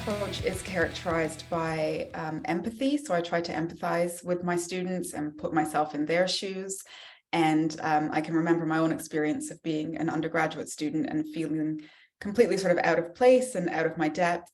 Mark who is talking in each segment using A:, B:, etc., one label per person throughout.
A: approach is characterized by empathy. So I try to empathize with my students and put myself in their shoes. And I can remember my own experience of being an undergraduate student and feeling completely sort of out of place and out of my depth,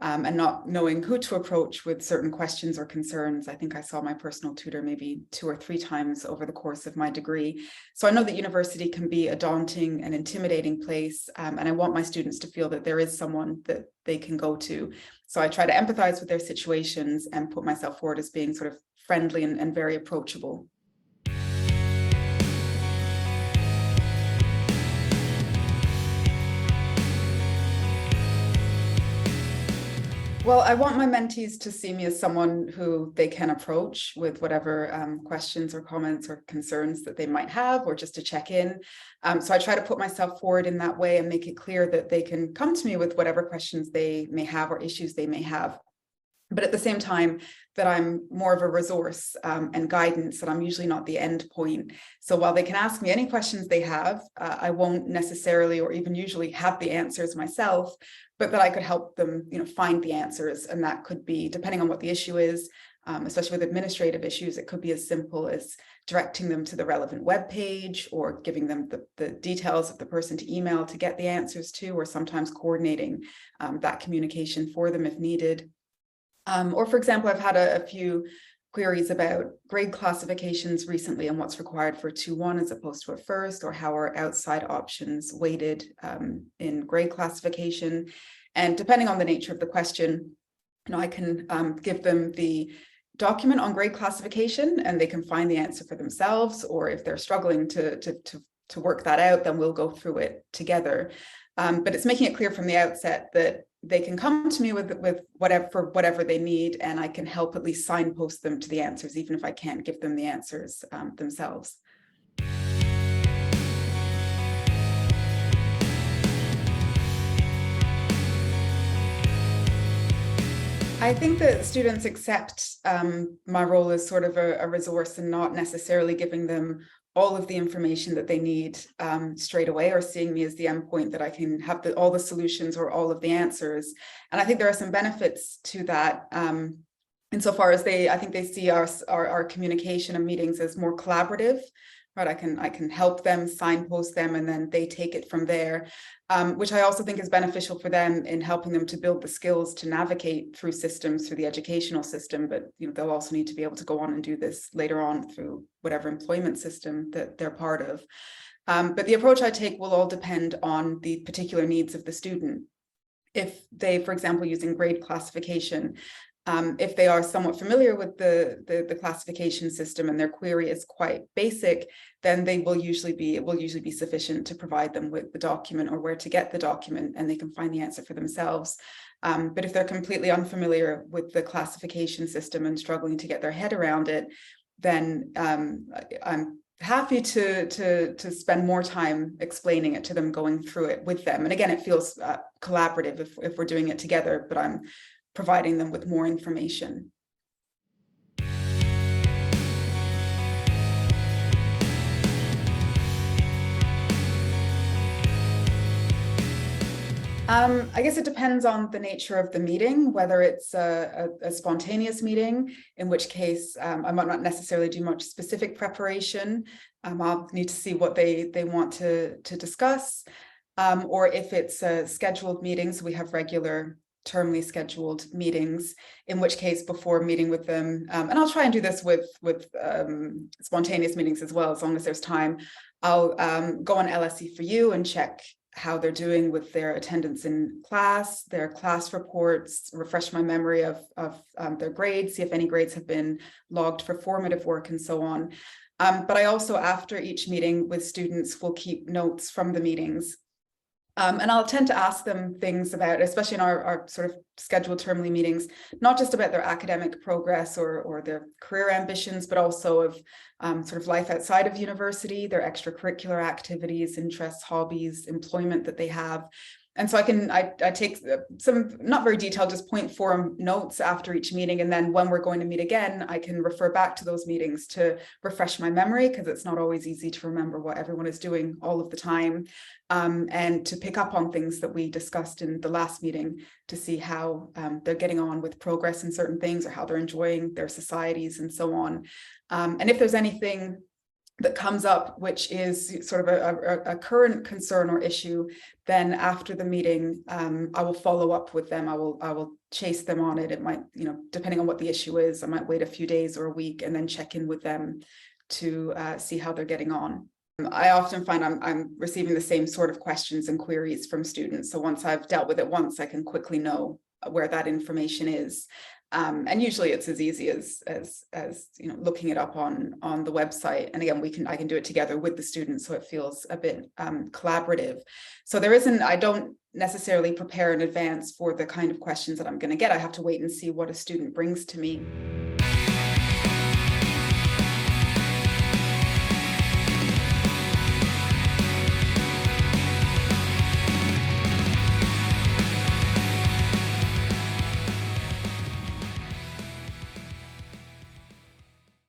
A: and not knowing who to approach with certain questions or concerns. I think I saw my personal tutor maybe 2 or 3 times over the course of my degree. So I know that university can be a daunting and intimidating place, and I want my students to feel that there is someone that they can go to. So I try to empathize with their situations and put myself forward as being sort of friendly and very approachable. Well, I want my mentees to see me as someone who they can approach with whatever questions or comments or concerns that they might have, or just to check in. So I try to put myself forward in that way and make it clear that they can come to me with whatever questions they may have or issues they may have. But at the same time, that I'm more of a resource and guidance, that I'm usually not the end point. So while they can ask me any questions they have, I won't necessarily or even usually have the answers myself, but that I could help them, find the answers. And that could be, depending on what the issue is, especially with administrative issues, it could be as simple as directing them to the relevant web page, or giving them the details of the person to email to get the answers to, or sometimes coordinating that communication for them if needed. Or for example, I've had a few queries about grade classifications recently and what's required for 2-1 as opposed to a first, or how are outside options weighted in grade classification. And depending on the nature of the question, I can give them the document on grade classification and they can find the answer for themselves, or if they're struggling to work that out, then we'll go through it together. But it's making it clear from the outset that they can come to me with whatever they need, and I can help at least signpost them to the answers, even if I can't give them the answers themselves. I think that students accept my role as sort of a resource and not necessarily giving them all of the information that they need straight away, or seeing me as the endpoint that I can have all the solutions or all of the answers. And I think there are some benefits to that, insofar as I think they see our communication and meetings as more collaborative. Right, I can help them, signpost them, and then they take it from there, which I also think is beneficial for them in helping them to build the skills to navigate through systems, through the educational system. But they'll also need to be able to go on and do this later on through whatever employment system that they're part of. But the approach I take will all depend on the particular needs of the student. If they, for example, using grade classification, if they are somewhat familiar with the classification system and their query is quite basic, then it will usually be sufficient to provide them with the document or where to get the document, and they can find the answer for themselves. But if they're completely unfamiliar with the classification system and struggling to get their head around it, then I'm happy to spend more time explaining it to them, going through it with them. And again, it feels collaborative if we're doing it together, but I'm providing them with more information. I guess it depends on the nature of the meeting, whether it's a spontaneous meeting, in which case I might not necessarily do much specific preparation. I'll need to see what they want to discuss, or if it's a scheduled meeting, so we have regular termly scheduled meetings, in which case before meeting with them, and I'll try and do this with spontaneous meetings as well, as long as there's time, I'll go on LSE for You and check how they're doing with their attendance in class, their class reports, refresh my memory of their grades, see if any grades have been logged for formative work and so on. But I also, after each meeting with students, will keep notes from the meetings. And I'll tend to ask them things about, especially in our sort of scheduled termly meetings, not just about their academic progress or their career ambitions, but also of sort of life outside of university, their extracurricular activities, interests, hobbies, employment that they have. And so I take some not very detailed, just point form notes after each meeting. And then when we're going to meet again, I can refer back to those meetings to refresh my memory, because it's not always easy to remember what everyone is doing all of the time. And to pick up on things that we discussed in the last meeting to see how they're getting on with progress in certain things, or how they're enjoying their societies and so on. And if there's anything that comes up, which is sort of a current concern or issue, then after the meeting, I will follow up with them. I will chase them on it. It might, depending on what the issue is, I might wait a few days or a week and then check in with them to see how they're getting on. I often find I'm receiving the same sort of questions and queries from students. So once I've dealt with it once, I can quickly know where that information is. And usually it's as easy as looking it up on the website. And again, I can do it together with the students, so it feels a bit collaborative. So I don't necessarily prepare in advance for the kind of questions that I'm going to get. I have to wait and see what a student brings to me.